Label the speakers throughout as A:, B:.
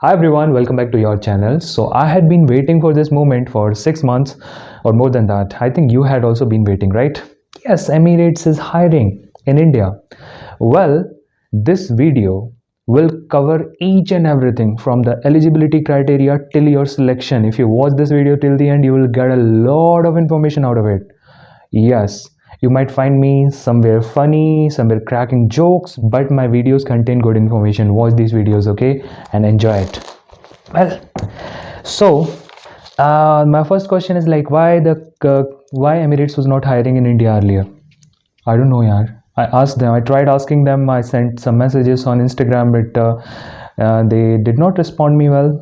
A: Hi everyone, welcome back to your channel. So I had been waiting for this moment for 6 months or more than that. I think you had also been waiting, right? Yes, Emirates is hiring in India. Well, this video will cover each and everything from the eligibility criteria till your selection. If you watch this video till the end, you will get a lot of information out of it. Yes, you might find me somewhere funny, somewhere cracking jokes, but my videos contain good information. Watch these videos, okay, and enjoy it. Well, so my first question is like, why Emirates was not hiring in India earlier? I don't know, yaar. I asked them. I tried asking them. I sent some messages on Instagram, but they did not respond me well.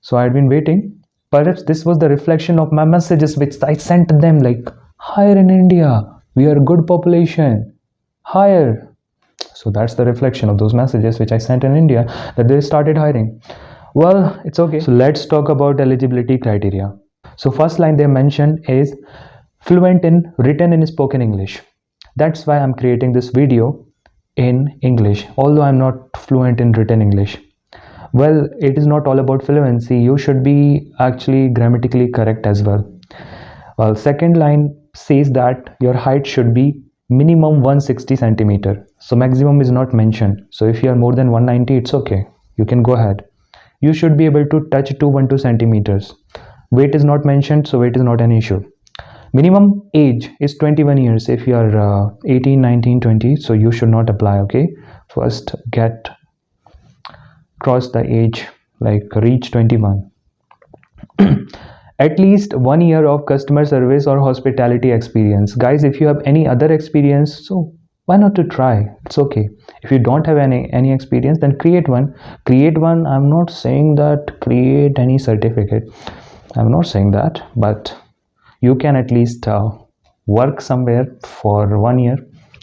A: So I had been waiting. Perhaps this was the reflection of my messages which I sent to them, like, hire in India. We are a good population. Hire. So that's the reflection of those messages which I sent in India, that they started hiring. Well, it's okay. So let's talk about eligibility criteria. So first line they mentioned is fluent in written and spoken English. That's why I'm creating this video in English, although I'm not fluent in written English. Well, it is not all about fluency. You should be actually grammatically correct as well. Well, second line says that your height should be minimum 160 centimeter. So maximum is not mentioned. So if you are more than 190, it's okay. You can go ahead. You should be able to touch 212 centimeters. Weight is not mentioned, so weight is not an issue. Minimum age is 21 years. If you are 18, 19, 20, so you should not apply, okay? First cross the age, like reach 21. At least 1 year of customer service or hospitality experience. Guys, if you have any other experience, so why not to try? It's okay. If you don't have any experience, then create one. I'm not saying that create any certificate. I'm not saying that, but you can at least work somewhere for 1 year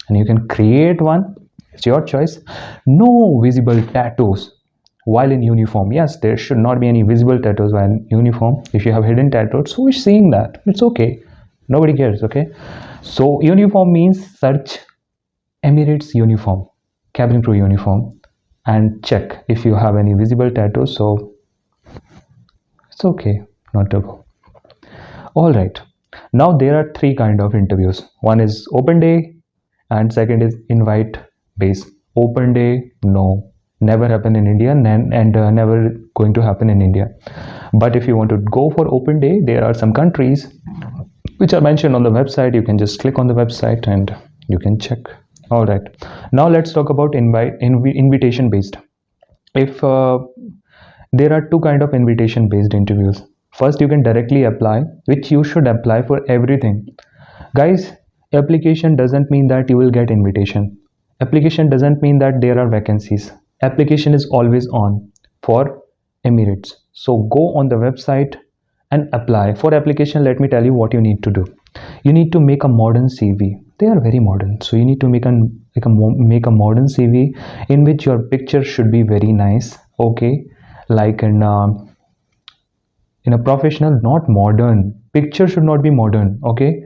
A: and you can create one. It's your choice. No visible tattoos while in uniform. Yes, there should not be any visible tattoos while in uniform. If you have hidden tattoos, who is seeing that? It's okay. Nobody cares, okay? So uniform means search Emirates uniform, cabin crew uniform, and check if you have any visible tattoos. So it's okay, not to go. All right. Now there are three kind of interviews. One is open day, and second is invite based. Open day, no, never happen in India, and never going to happen in India. But if you want to go for open day, there are some countries which are mentioned on the website. You can just click on the website and you can check. All right. Now let's talk about invitation based. If there are two kind of invitation based interviews. First, you can directly apply, which you should apply for everything. Guys, application doesn't mean that you will get invitation. Application doesn't mean that there are vacancies. Application is always on for Emirates. So go on the website and apply. For application, let me tell you what you need to do. You need to make a modern CV. They are very modern. So you need to make a modern CV in which your picture should be very nice. Okay, like in a professional, not modern. Picture should not be modern. Okay,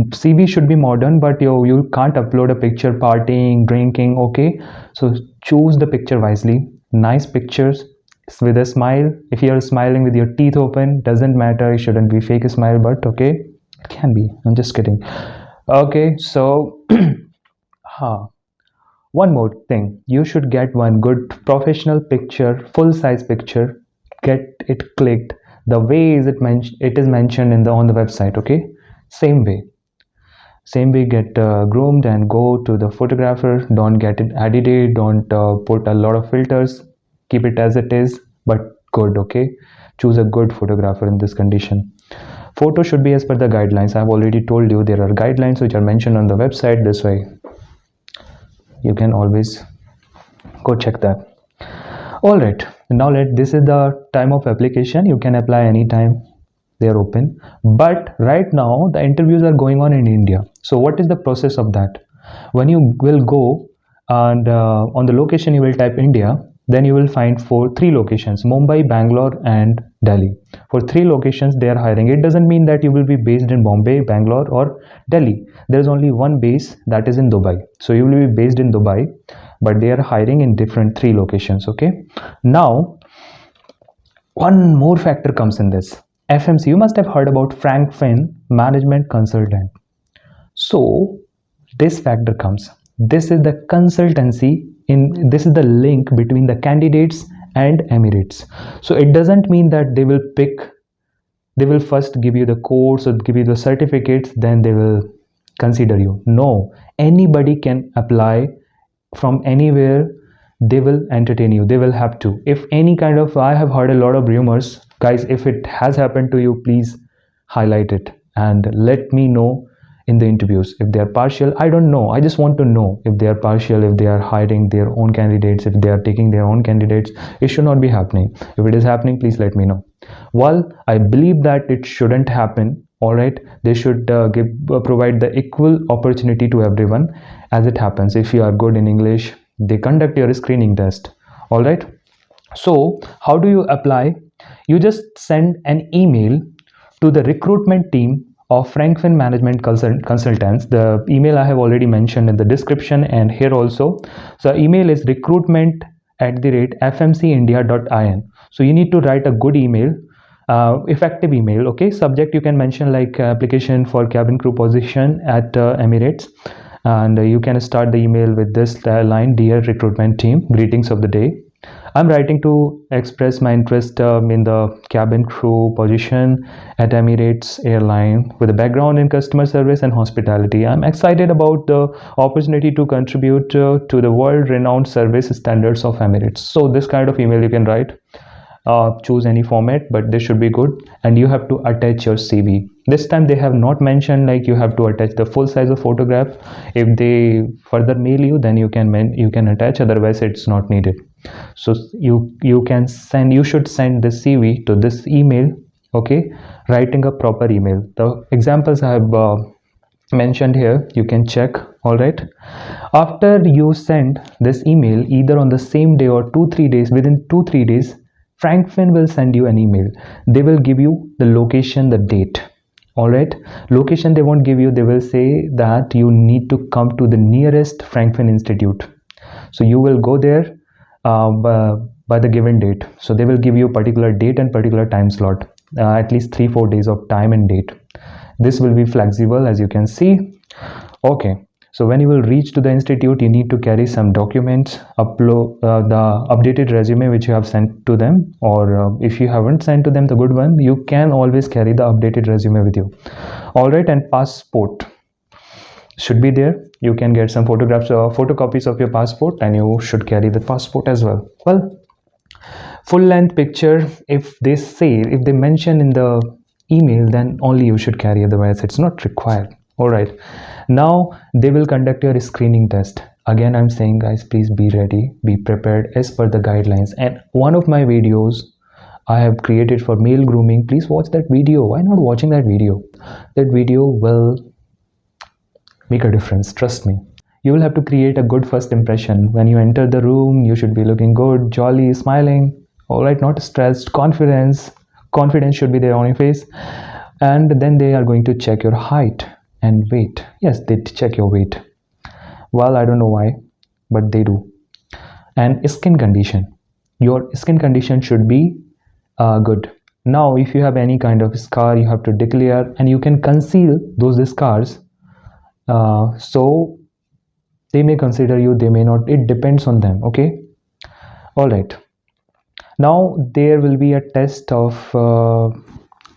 A: CV should be modern, but you can't upload a picture partying, drinking. Okay, so choose the picture wisely. Nice pictures with a smile. If you are smiling with your teeth open, doesn't matter. It shouldn't be fake smile, but okay, it can be. I'm just kidding. Okay, so one more thing, you should get one good professional picture, full size picture. Get it clicked the way it is mentioned in the on the website. Okay, same way. Get groomed and go to the photographer. Don't get it edited. Don't put a lot of filters. Keep it as it is, but good. Okay, choose a good photographer in this condition. Photo should be as per the guidelines. I've already told you there are guidelines which are mentioned on the website. This way you can always go check that. All right, now this is the time of application. You can apply anytime, they're open. But right now the interviews are going on in India. So what is the process of that? When you will go and on the location you will type India, then you will find three locations: Mumbai, Bangalore and Delhi. For three locations they are hiring. It doesn't mean that you will be based in Bombay, Bangalore or Delhi. There is only one base, that is in Dubai. So you will be based in Dubai, but they are hiring in different three locations. Okay, now One more factor comes in this. FMC, you must have heard about Frankfinn management consultant. So this factor comes. This is the consultancy in this is the link between the candidates and Emirates. So it doesn't mean that they will first give you the course or give you the certificates, then they will consider you. No, anybody can apply from anywhere. They will entertain you, they will have to. If any kind of, I have heard a lot of rumors, guys. If it has happened to you, please highlight it and let me know in the interviews. If they are partial, I don't know, I just want to know if they are partial, if they are hiring their own candidates, if they are taking their own candidates. It should not be happening. If it is happening, please let me know. Well, I believe that it shouldn't happen. All right, they should provide the equal opportunity to everyone. As it happens, if you are good in English, they conduct your screening test. All right, so how do you apply? You just send an email to the recruitment team of Frankfinn Management Consultants. The email I have already mentioned in the description and here also. So email is recruitment@fmcindia.in. So you need to write a good email, effective email. Okay, subject you can mention like application for cabin crew position at Emirates, and you can start the email with this line: dear recruitment team, greetings of the day. I'm writing to express my interest in the cabin crew position at Emirates Airline with a background in customer service and hospitality. I'm excited about the opportunity to contribute to the world-renowned service standards of Emirates. So this kind of email you can write. Choose any format, but this should be good, and you have to attach your CV. This time they have not mentioned like you have to attach the full size of photograph. If they further mail you, then you can attach, otherwise it's not needed. So you should send the CV to this email. Okay, writing a proper email. The examples I have mentioned here, you can check. All right, after you send this email, either on the same day or 2-3 days, within 2-3 days, Frankfinn will send you an email. They will give you the location, the date. All right, location they won't give you. They will say that you need to come to the nearest Frankfinn institute. So you will go there by the given date. So they will give you a particular date and particular time slot, at least 3-4 days of time and date. This will be flexible, as you can see. Okay, so when you will reach to the institute, you need to carry some documents, upload the updated resume which you have sent to them, or if you haven't sent to them the good one, you can always carry the updated resume with you. All right, and passport should be there. You can get some photographs or photocopies of your passport, and you should carry the passport as well. Well, full length picture, if they mention in the email, then only you should carry, otherwise it's not required. All right, now they will conduct your screening test. Again, I'm saying, guys, please be ready, be prepared as per the guidelines. And one of my videos I have created for male grooming, please watch that video. Why not watching that video? That video will make a difference, trust me. You will have to create a good first impression. When you enter the room, you should be looking good, jolly, smiling. All right, not stressed. Confidence should be there on your face. And then they are going to check your height and weight. Yes, they check your weight. Well, I don't know why, but they do. And skin condition, your skin condition should be good. Now if you have any kind of scar, you have to declare, and you can conceal those scars. So they may consider you, they may not, it depends on them. Okay, all right. Now there will be a test of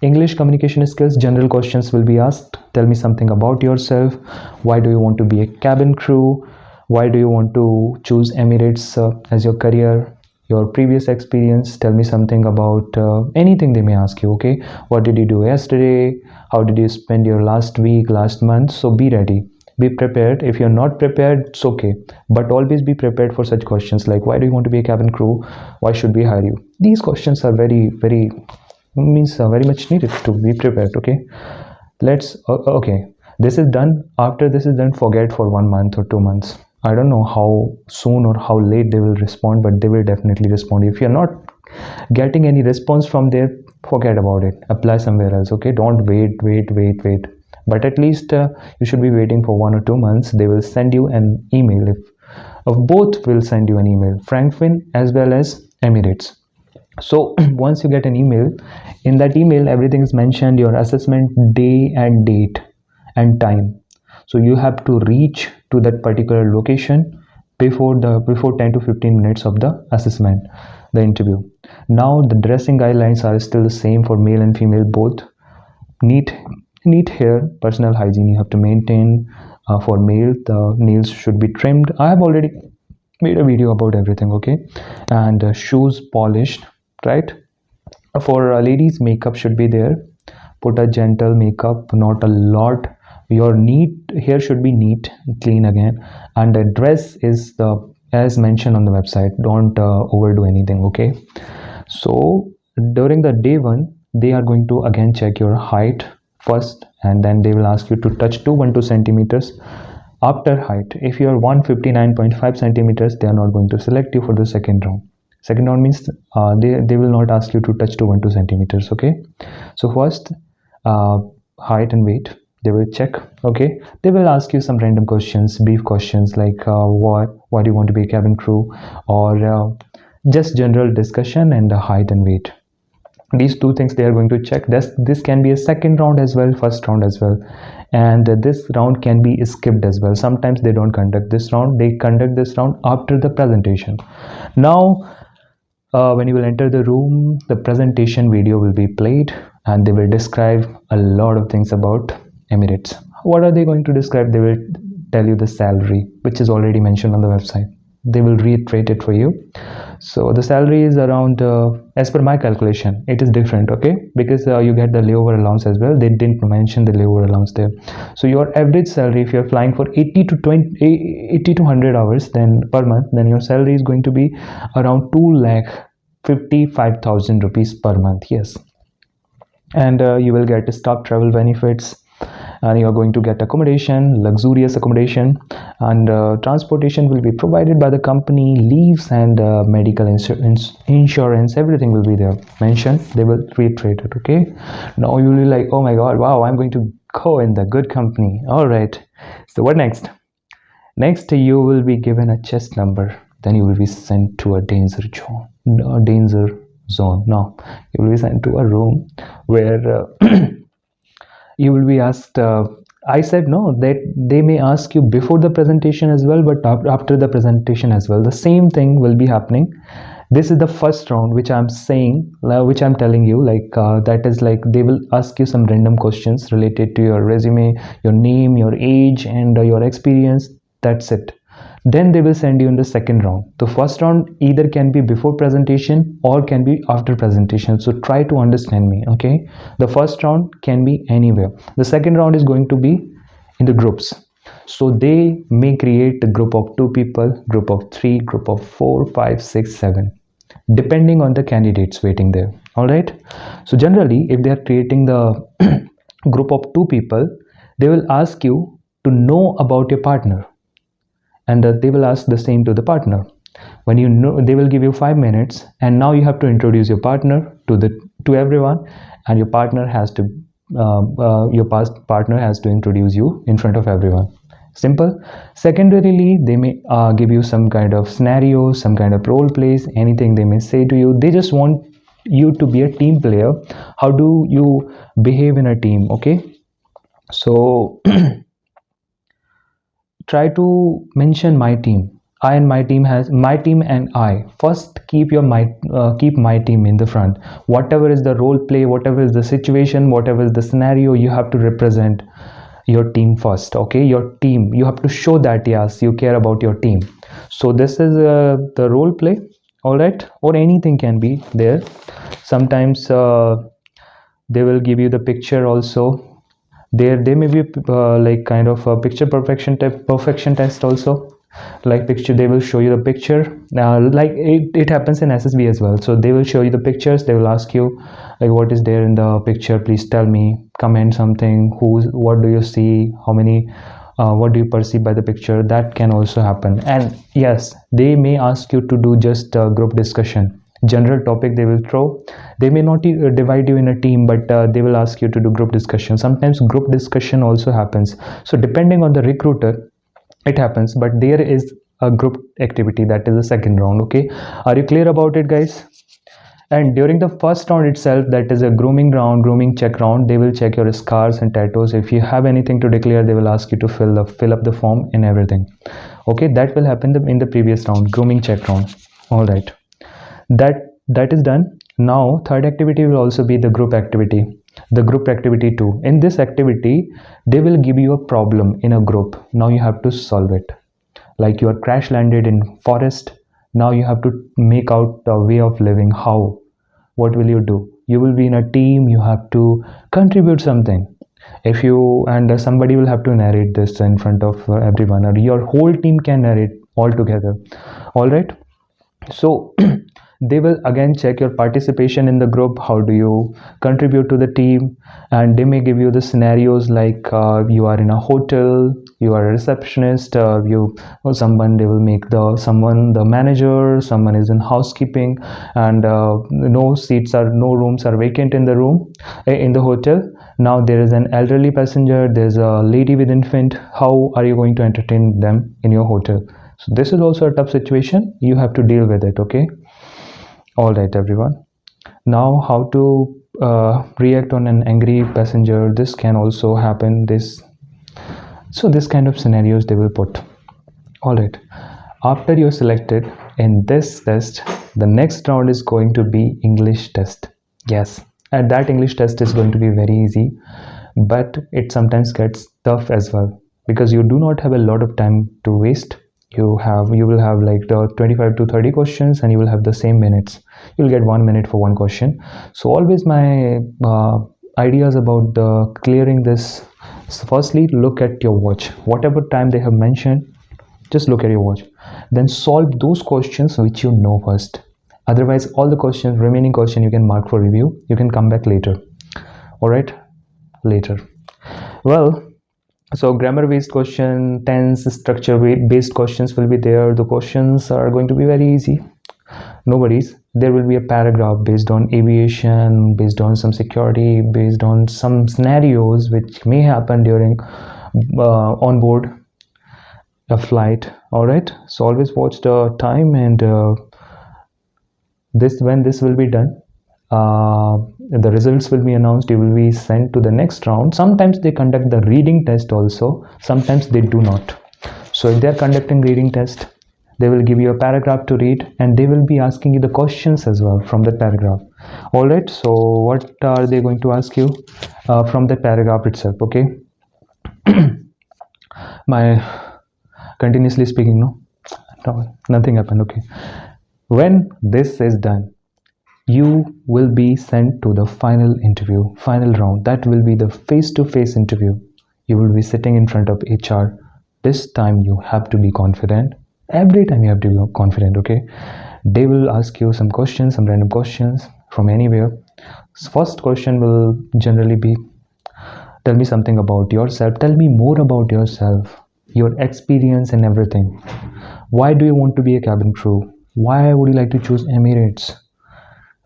A: English communication skills. General questions will be asked. Tell me something about yourself. Why do you want to be a cabin crew? Why do you want to choose Emirates as your career? Your previous experience. Tell me something about anything they may ask you. Okay, what did you do yesterday? How did you spend your last week, last month? So be ready, be prepared. If you're not prepared, it's okay, but always be prepared for such questions like, why do you want to be a cabin crew? Why should we hire you? These questions are very very much needed to be prepared. Okay, let's okay, this is done. After this is done, forget for 1 month or 2 months. I don't know how soon or how late they will respond, but they will definitely respond. If you're not getting any response from there, forget about it, apply somewhere else. Okay, don't wait, but at least you should be waiting for 1 or 2 months. They will send you an email. If both will send you an email, Frankfinn as well as Emirates. So once you get an email, in that email everything is mentioned, your assessment day and date and time. So you have to reach to that particular location before 10 to 15 minutes of the assessment, the interview. Now the dressing guidelines are still the same for male and female both. Neat neat hair, personal hygiene you have to maintain. For male, the nails should be trimmed. I have already made a video about everything, okay? And shoes polished, right? For ladies, makeup should be there. Put a gentle makeup, not a lot. Your neat hair should be neat, clean again. And the dress is the as mentioned on the website. Don't overdo anything, okay? So during the day one, they are going to again check your height first, and then they will ask you to touch 212 centimeters. After height, if you are 159.5 centimeters, they are not going to select you for the second round. Second round means they will not ask you to touch 212 centimeters, okay? So first, uh, height and weight they will check, okay? They will ask you some random questions, brief questions like why do you want to be a cabin crew, or just general discussion, and the height and weight. These two things they are going to check. This can be a second round as well, first round as well, and this round can be skipped as well. Sometimes they don't conduct this round, they conduct this round after the presentation. Now when you will enter the room, the presentation video will be played, and they will describe a lot of things about Emirates. What are they going to describe? They will tell you the salary, which is already mentioned on the website. They will reiterate it for you. So the salary is around, as per my calculation, it is different, okay? Because you get the layover allowance as well. They didn't mention the layover allowance there. So your average salary, if you're flying for 80 to 100 hours then per month, then your salary is going to be around 2,55,000 rupees per month. Yes. And you will get staff travel benefits, and you are going to get accommodation, luxurious accommodation, and transportation will be provided by the company. Leaves and medical insurance, everything will be there mentioned. They will reiterate it, okay? Now you will be like, oh my god, wow, I'm going to go in the good company. All right, so what next? Next, you will be given a chest number. Then you will be sent to a danger zone. Danger zone. No, you will be sent to a room where you will be asked. I said no. That they may ask you before the presentation as well, but after the presentation as well, the same thing will be happening. This is the first round, which I'm saying, which I'm telling you. Like that is like they will ask you some random questions related to your resume, your name, your age, and your experience. That's it. Then they will send you in the second round. The first round either can be before presentation or can be after presentation, so try to understand me, okay? The first round can be anywhere. The second round is going to be in the groups. So they may create a group of 2 people, group of 3, group of 4, 5, 6, 7, depending on the candidates waiting there. All right, so generally if they are creating the group of 2 people, they will ask you to know about your partner, and they will ask the same to the partner. When you know, they will give you 5 minutes, and now you have to introduce your partner to everyone, and your partner has to partner has to introduce you in front of everyone. Simple. Secondarily, they may give you some kind of scenario, some kind of role plays, anything they may say to you. They just want you to be a team player. How do you behave in a team, okay? So try to mention my team. I and my team has my team and I. First, keep my team in the front. Whatever is the role play, whatever is the situation, whatever is the scenario, you have to represent your team first, okay? Your team, you have to show that yes, you care about your team. So this is the role play. All right, or anything can be there. Sometimes they will give you the picture also. There may be like kind of a picture perfection test also. Like picture, they will show you the picture. Like it happens in SSB as well. So they will show you the pictures. They will ask you like, what is there in the picture, please tell me, comment something, what do you see, how many, what do you perceive by the picture. That can also happen. And yes, they may ask you to do just a group discussion, general topic they will throw. They may not divide you in a team, but they will ask you to do group discussion. Sometimes group discussion also happens. So depending on the recruiter, it happens, but there is a group activity, that is the second round, okay? Are you clear about it, guys? And during the first round itself, that is a grooming round, grooming check round, they will check your scars and tattoos. If you have anything to declare, they will ask you to fill up the form and everything. Okay, that will happen in the previous round, grooming check round. All right, that is done. Now third activity will also be the group activity, the group activity 2. In this activity, they will give you a problem in a group. Now you have to solve it. Like you are crash landed in forest, now you have to make out the way of living. How? What will you do? You will be in a team, you have to contribute something. If you and somebody will have to narrate this in front of everyone, or your whole team can narrate all together. All right, so they will again check your participation in the group. How do you contribute to the team? And they may give you the scenarios like you are in a hotel, you are a receptionist, you or someone, they will make someone the manager, someone is in housekeeping, and no rooms are vacant in the room, in the hotel. Now there is an elderly passenger, there's a lady with infant. How are you going to entertain them in your hotel? So this is also a tough situation, you have to deal with it. Okay, all right everyone. Now how to react on an angry passenger, this can also happen. This kind of scenarios they will put. All right, after you're selected in this test, the next round is going to be English test. Yes, and that English test is going to be very easy, but it sometimes gets tough as well, because you do not have a lot of time to waste. You will have like the 25 to 30 questions, and you will have the same minutes. You'll get 1 minute for one question. So always my ideas about the clearing this. So firstly, look at your watch. Whatever time they have mentioned, just look at your watch. Then solve those questions which you know first. Otherwise, all the questions, remaining question, you can mark for review. You can come back later. All right, later. Well, so grammar based question, tense, structure based questions will be there. The questions are going to be very easy. No worries, there will be a paragraph based on aviation, based on some security, based on some scenarios which may happen during on board a flight. All right, so always watch the time, and when this will be done, the results will be announced. You will be sent to the next round. Sometimes they conduct the reading test also, sometimes they do not. So if they are conducting reading test, they will give you a paragraph to read, and they will be asking you the questions as well from that paragraph. All right, so what are they going to ask you from that paragraph itself? Okay, my continuously speaking, no, nothing happened. Okay, when this is done, you will be sent to the final interview, final round. That will be the face-to-face interview. You will be sitting in front of HR. This time you have to be confident. Every time you have to be confident. Okay, they will ask you some questions, some random questions from anywhere. First question will generally be, tell me something about yourself. Tell me more about yourself, your experience and everything. Why do you want to be a cabin crew? Why would you like to choose Emirates?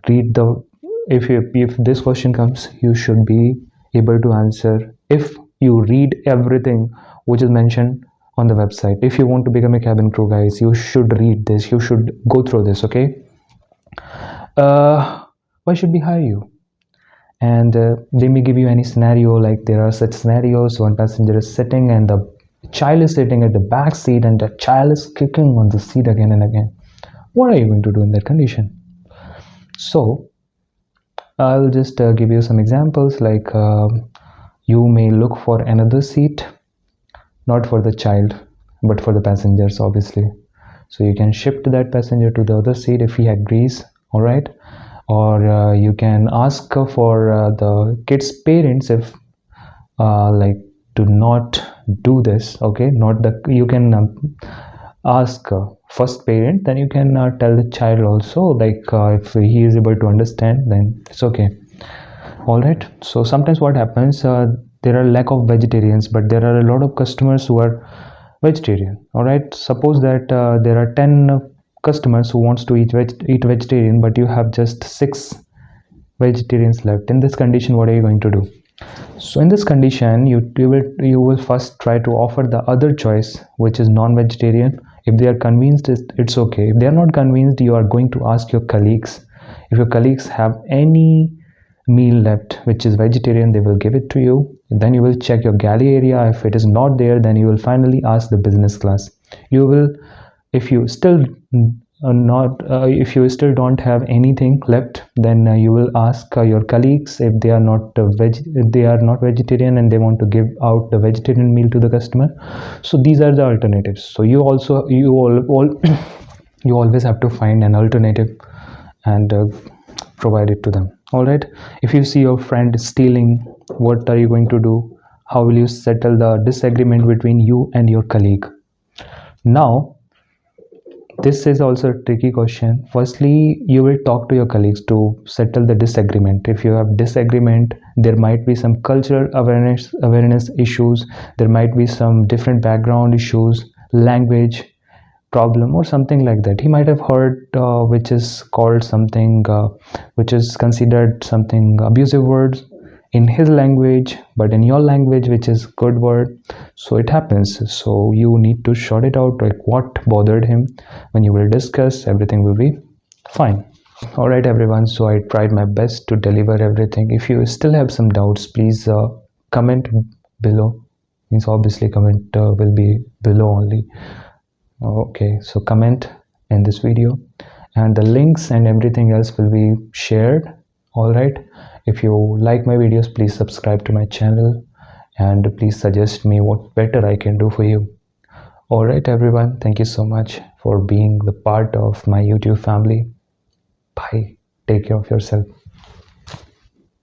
A: Read the, if this question comes, you should be able to answer if you read everything which is mentioned on the website. If you want to become a cabin crew, guys, you should read this, you should go through this. Okay, why should we hire you? And they may give you any scenario, like there are such scenarios. One passenger is sitting and the child is sitting at the back seat, and the child is kicking on the seat again and again. What are you going to do in that condition? So I'll just give you some examples, like you may look for another seat, not for the child but for the passengers, obviously. So you can shift that passenger to the other seat if he agrees. All right, or you can ask for the kids parents if like do not do this. Okay, not the, you can ask first parent, then you can tell the child also, like if he is able to understand, then it's okay. All right, so sometimes what happens, there are lack of vegetarians, but there are a lot of customers who are vegetarian. All right, suppose that there are 10 customers who wants to eat vegetarian, but you have just 6 vegetarians left. In this condition, what are you going to do? So in this condition, you will first try to offer the other choice, which is non-vegetarian. If they are convinced, it's okay. If they are not convinced, you are going to ask your colleagues If your colleagues have any meal left which is vegetarian, they will give it to you. Then you will check your galley area. If it is not there, then you will finally ask the business class. You will, if you still not if you still don't have anything left, then you will ask your colleagues if they are not if they are not vegetarian and they want to give out the vegetarian meal to the customer. So these are the alternatives. So you all you always have to find an alternative and provide it to them. All right, if you see your friend stealing, what are you going to do? How will you settle the disagreement between you and your colleague? Now, this is also a tricky question. Firstly, you will talk to your colleagues to settle the disagreement. If you have disagreement, there might be some cultural awareness issues, there might be some different background issues, language problem or something like that. He might have heard which is called something which is considered something abusive words in his language, but in your language which is good word. So it happens. So you need to sort it out, like what bothered him. When you will discuss, everything will be fine. All right, everyone, so I tried my best to deliver everything. If you still have some doubts, please comment below. Means obviously comment will be below only. Okay, so comment in this video and the links and everything else will be shared. All right, if you like my videos, please subscribe to my channel and please suggest me what better I can do for you. All right, everyone, thank you so much for being the part of my YouTube family. Bye, take care of yourself.